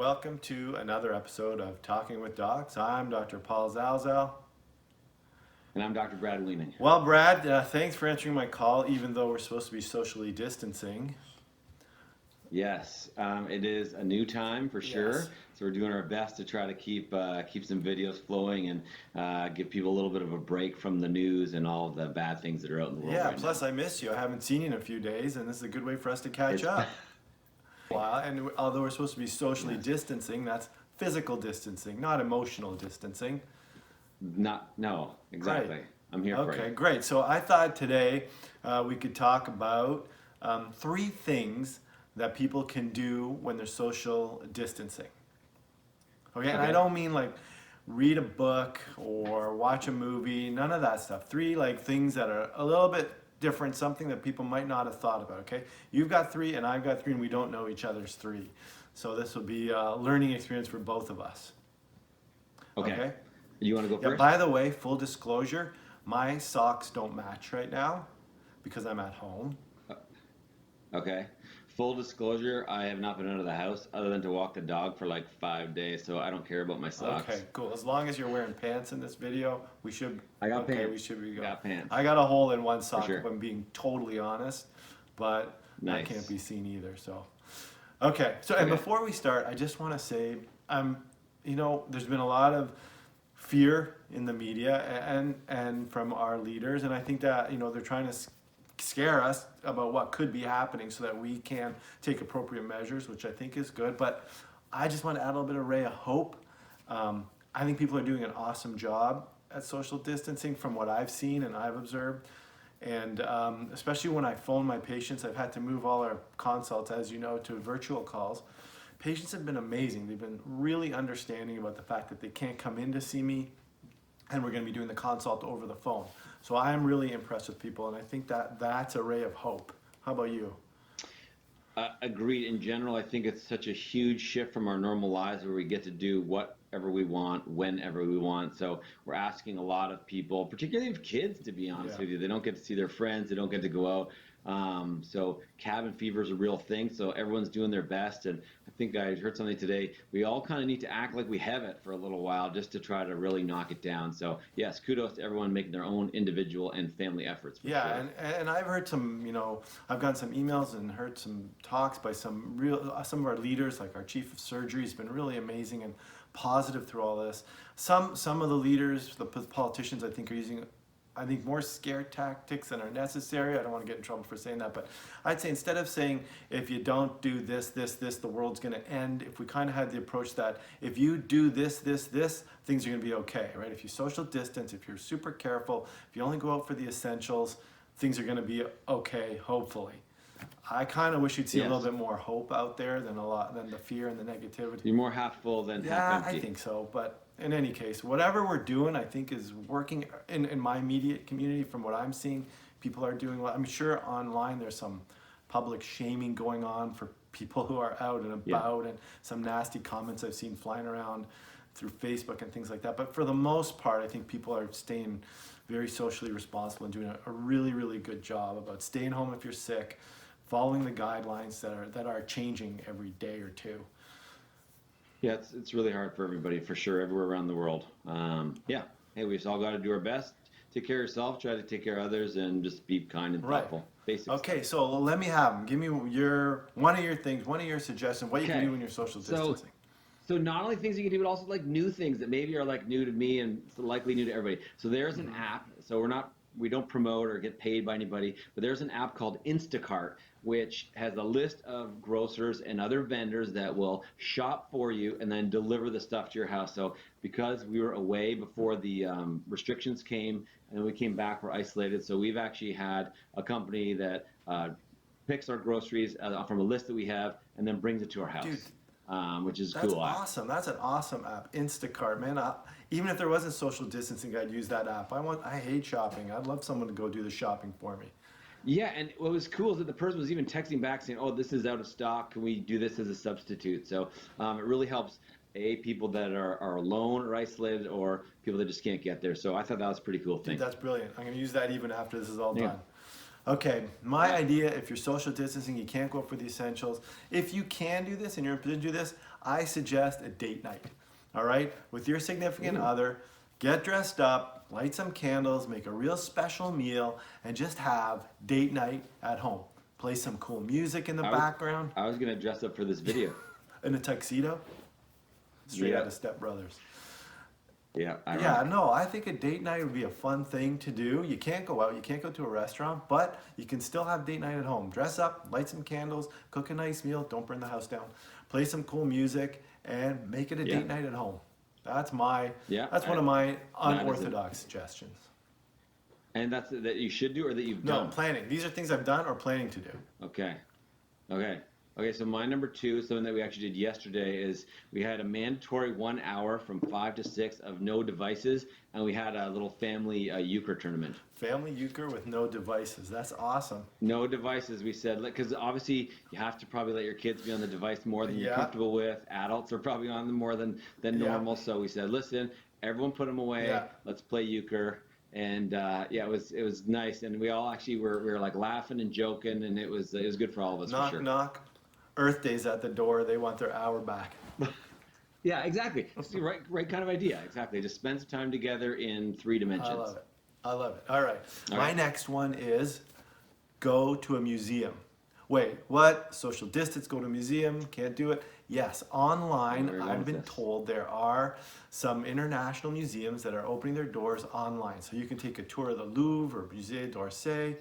welcome to another episode of Talking with Docs. I'm Dr. Paul Zalzal. And I'm Dr. Brad Weeming. Well, Brad, thanks for answering my call, even though we're supposed to be socially distancing. Yes, it is a new time for sure. Yes. So we're doing our best to try to keep some videos flowing and give people a little bit of a break from the news and all of the bad things that are out in the world Yeah, right plus now. I missed you. I haven't seen you in a few days, and this is a good way for us to catch up. Wow. And although we're supposed to be socially distancing, that's physical distancing, not emotional distancing. No, exactly. Right. I'm here for Okay, you. great. So I thought today we could talk about three things that people can do when they're social distancing. Okay, and I Okay. don't mean like read a book or watch a movie, none of that stuff. Three like things that are a little bit different, something that people might not have thought about, okay? You've got three and I've got three and we don't know each other's three. So this will be a learning experience for both of us. Okay. You want to go Yeah, first? by the way, full disclosure, my socks don't match right now because I'm at home. Okay. Full disclosure, I have not been out of the house other than to walk the dog for like 5 days, so I don't care about my socks. Okay, cool. As long as you're wearing pants in this video, we should. I got okay, pants. we should be good. Got pants. I got a hole in one sock, sure. if I'm being totally honest, but that Nice. can't be seen either. So, okay. So, and Okay. before we start, I just want to say, there's been a lot of fear in the media and from our leaders, and I think that they're trying to scare us about what could be happening so that we can take appropriate measures, which I think is good. But I just want to add a little bit of ray of hope. I think people are doing an awesome job at social distancing from what I've seen and I've observed. And especially when I phone my patients, I've had to move all our consults, as you know, to virtual calls. Patients have been amazing. They've been really understanding about the fact that they can't come in to see me, and we're going to be doing the consult over the phone. So I'm really impressed with people, and I think that that's a ray of hope. How about you? Agreed. In general, I think it's such a huge shift from our normal lives where we get to do whatever we want, whenever we want. So we're asking a lot of people, particularly of kids, to be honest with you. They don't get to see their friends. They don't get to go out. So cabin fever is a real thing. So everyone's doing their best. And I think I heard something today. We all kind of need to act like we have it for a little while just to try to really knock it down. So yes, kudos to everyone making their own individual and family efforts. For Yeah, sure. and I've heard some, I've gotten some emails and heard some talks by some of our leaders, like our chief of surgery has been really amazing and positive through all this. Some of the leaders, the politicians, I think are using, more scare tactics than are necessary. I don't want to get in trouble for saying that, but I'd say instead of saying, if you don't do this, the world's going to end, if we kind of had the approach that if you do this, things are going to be okay, right? If you social distance, if you're super careful, if you only go out for the essentials, things are going to be okay, hopefully. I kind of wish you'd see a little bit more hope out there than the fear and the negativity. You're more half full than half Yeah, empty. I think so. But in any case, whatever we're doing, I think is working in my immediate community. From what I'm seeing, people are doing well. I'm sure online there's some public shaming going on for people who are out and about, and some nasty comments I've seen flying around through Facebook and things like that. But for the most part, I think people are staying very socially responsible and doing a really, really good job about staying home if you're sick, following the guidelines that are changing every day or two. Yeah, it's really hard for everybody, for sure, everywhere around the world. Hey, we just all got to do our best. Take care of yourself, try to take care of others, and just be kind and thoughtful. Basic Okay, stuff. so let me have them. Give me one of your things, one of your suggestions, what you can do when you're social distancing. So not only things you can do, but also like new things that maybe are like new to me and likely new to everybody. So there's an app. So we don't promote or get paid by anybody, but there's an app called Instacart, which has a list of grocers and other vendors that will shop for you and then deliver the stuff to your house. So because we were away before the restrictions came and we came back, we're isolated. So we've actually had a company that picks our groceries from a list that we have and then brings it to our house. Dude, which is that's cool. awesome. That's an awesome app. Instacart, man. Even if there wasn't social distancing, I'd use that app. I hate shopping. I'd love someone to go do the shopping for me. Yeah, and what was cool is that the person was even texting back saying, "Oh, this is out of stock. Can we do this as a substitute?" So it really helps people that are alone or isolated, or people that just can't get there. So I thought that was a pretty cool thing. Dude, that's brilliant. I'm going to use that even after this is all done. Okay, my idea, if you're social distancing, you can't go for the essentials. If you can do this and you're in a position to do this, I suggest a date night. All right, with your significant Ooh. other, get dressed up, light some candles, make a real special meal, and just have date night at home. Play some cool music in the I was background I was gonna dress up for this video. in a tuxedo, straight Yeah. out of Step Brothers. Yeah, Yeah, ironic. no, I think a date night would be a fun thing to do. You can't go out, you can't go to a restaurant, but you can still have date night at home. Dress up, light some candles, cook a nice meal, don't burn the house down. Play some cool music and make it a Yeah. date night at home. That's Yeah, one of my that is it. unorthodox suggestions. And that's that you should do or that you've No, done. planning. These are things I've done or planning to do. Okay. Okay. Okay, so my number two, something that we actually did yesterday, is we had a mandatory 1 hour from 5 to 6 of no devices, and we had a little family euchre tournament. Family euchre with no devices. That's awesome. No devices, we said, because obviously you have to probably let your kids be on the device more than you're Yeah. comfortable with. Adults are probably on them more than Yeah. normal. So we said, listen, everyone put them away. Yeah. Let's play euchre. And yeah, it was nice, and we all actually were like laughing and joking, and it was good for all of us Knock, for sure. knock. Earth Day's at the door. They want their hour back. Yeah, exactly. See, right kind of idea. Exactly. Just spend some time together in 3 dimensions. I love it. I love it. All right. All My right. next one is go to a museum. Wait, what? Social distance, go to a museum, can't do it. Yes, online, Where are you going I've with been this? told there are some international museums that are opening their doors online. So you can take a tour of the Louvre or Musée d'Orsay,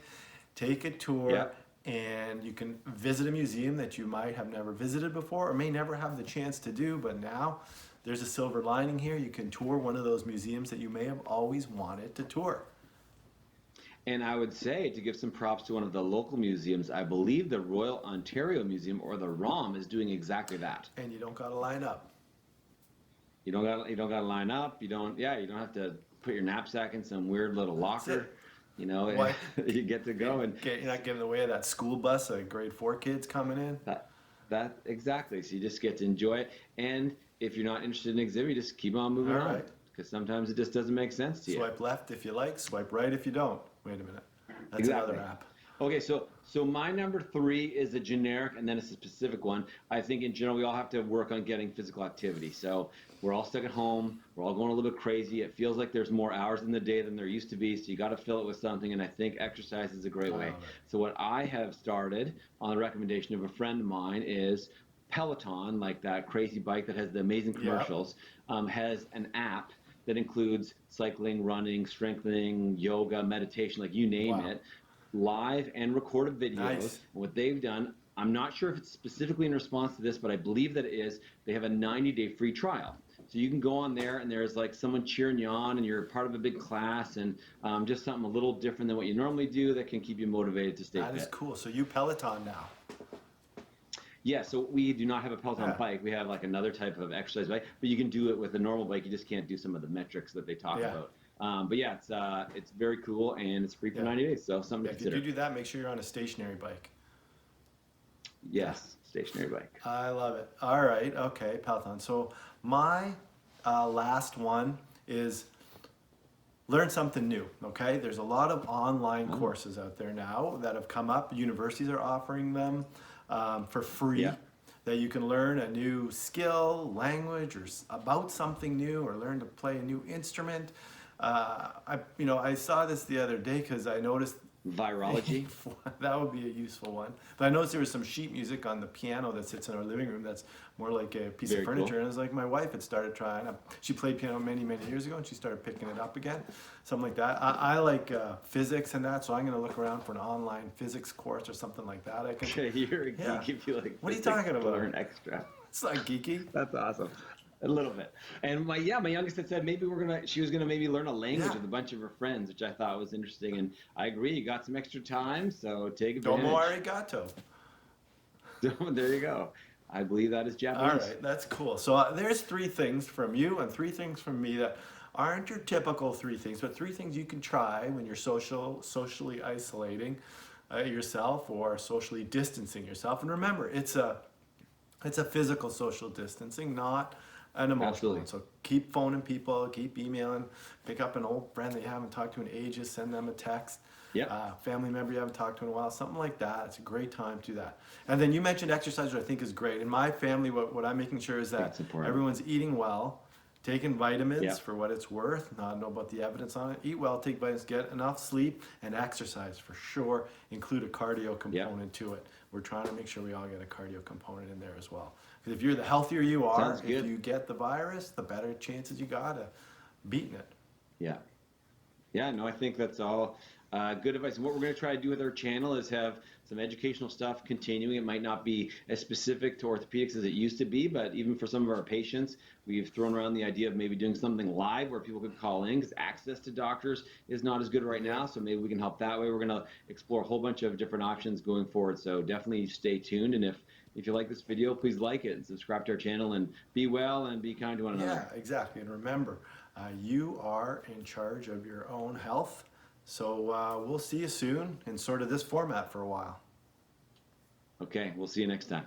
take a tour, Yep. and you can visit a museum that you might have never visited before or may never have the chance to do, but now there's a silver lining here. You can tour one of those museums that you may have always wanted to tour. And I would say, to give some props to one of the local museums, I believe the Royal Ontario Museum, or the ROM, is doing exactly that. And you don't gotta line up. You don't got to line up. You don't have to put your knapsack in some weird little locker. it. You know, Why? you get to go and You're not getting in the way of that school bus of grade 4 kids coming in. that exactly. So you just get to enjoy it. And if you're not interested in an exhibit, you just keep on moving All on, right. because sometimes it just doesn't make sense to you. Swipe left if you like, swipe right if you don't. Wait a minute. That's Exactly. another app. Okay, so my number 3 is a generic, and then it's a specific one. I think in general we all have to work on getting physical activity. So we're all stuck at home. We're all going a little bit crazy. It feels like there's more hours in the day than there used to be. So you got to fill it with something, and I think exercise is a great way. love it. So what I have started on the recommendation of a friend of mine is Peloton, like that crazy bike that has the amazing commercials, has an app that includes cycling, running, strengthening, yoga, meditation, like you name Wow. it, live and recorded videos. Nice. And what they've done, I'm not sure if it's specifically in response to this, but I believe that it is, they have a 90-day free trial. So you can go on there and there's like someone cheering you on and you're part of a big class, and just something a little different than what you normally do that can keep you motivated to stay That fit. is cool. So you Peloton now. Yeah, so we do not have a Peloton Yeah. bike. We have like another type of exercise bike, but you can do it with a normal bike. You just can't do some of the metrics that they talk Yeah. about. But yeah, it's very cool, and it's free for Yeah. 90 days, so something to If you consider. do that, make sure you're on a stationary bike. Yes, stationary bike. I love it. All right. Okay, Peloton. So my last one is learn something new. Okay, there's a lot of online courses out there now that have come up. Universities are offering them for free. Yeah. That you can learn a new skill, language, or about something new, or learn to play a new instrument. I saw this the other day because I noticed Virology. that would be a useful one. But I noticed there was some sheet music on the piano that sits in our living room that's more like a piece Very of furniture. cool. And it was like my wife had started trying. She played piano many, many years ago, and she started picking it up again. Something like that. I like physics and that, so I'm going to look around for an online physics course or something like that. I can. Okay, you're a geek Yeah. if you like. What are you physics talking to about? Learn extra. It's not geeky. That's awesome. A little bit. And my youngest had said she was gonna maybe learn a language Yeah. with a bunch of her friends, which I thought was interesting. And I agree, you got some extra time, so take advantage. Domo arigato. There you go. I believe that is Japanese. All right, that's cool. So there's 3 things from you and 3 things from me that aren't your typical 3 things, but 3 things you can try when you're socially isolating yourself or socially distancing yourself. And remember, it's a physical social distancing, not an emotional Absolutely. one. So keep phoning people, keep emailing, pick up an old friend that you haven't talked to in ages, send them a text. Yep. family member you haven't talked to in a while, something like that. It's a great time to do that. And then you mentioned exercise, which I think is great. In my family, what I'm making sure is that That's important. everyone's eating well, taking vitamins Yep. for what it's worth, not know about the evidence on it. Eat well, take vitamins, get enough sleep, and exercise for sure. Include a cardio component to it. We're trying to make sure we all get a cardio component in there as well. Because if you're the healthier you are, Sounds good. if you get the virus, the better chances you got of beating it. Yeah. Yeah, no, I think that's all good advice. And what we're going to try to do with our channel is have some educational stuff continuing. It might not be as specific to orthopedics as it used to be, but even for some of our patients, we've thrown around the idea of maybe doing something live where people could call in, because access to doctors is not as good right now. So maybe we can help that way. We're going to explore a whole bunch of different options going forward. So definitely stay tuned. And if you like this video, please like it and subscribe to our channel, and be well and be kind to one another. Yeah, exactly. And remember, you are in charge of your own health. So we'll see you soon in sort of this format for a while. Okay, we'll see you next time.